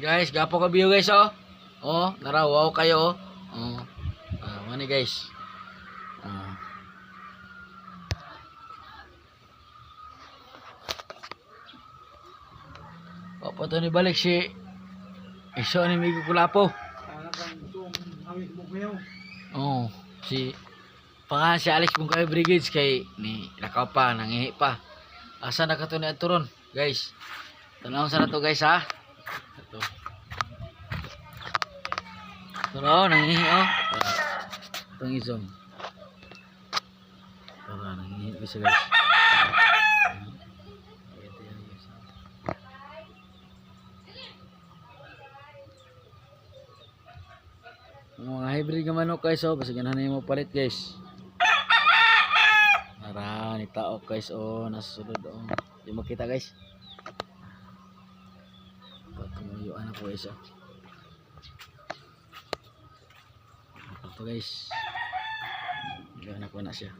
Guys, gapo ka view guys oh. Oh, narawaw kayo oh. Oh. Mani guys. Opo to ni balik si iso ni Migo Kulapo. Oh, si pangalan si Alex Bungkay Brigades kay ni lakaw pa, nangihi pa. Asa na ka to ni Aturon, guys. Tanawon sa na to guys ha. Ito. Turo, nangihi oh. Itong isong. Tara, nangihi ko siya guys. Mga hybrid nga manok guys oh, kasi ganahan mo palit guys. Tara, ni taok guys oh, nasusunod oh. Di makita guys. Patunguyuan ako guys oh. Ito guys. Gana ko na siya.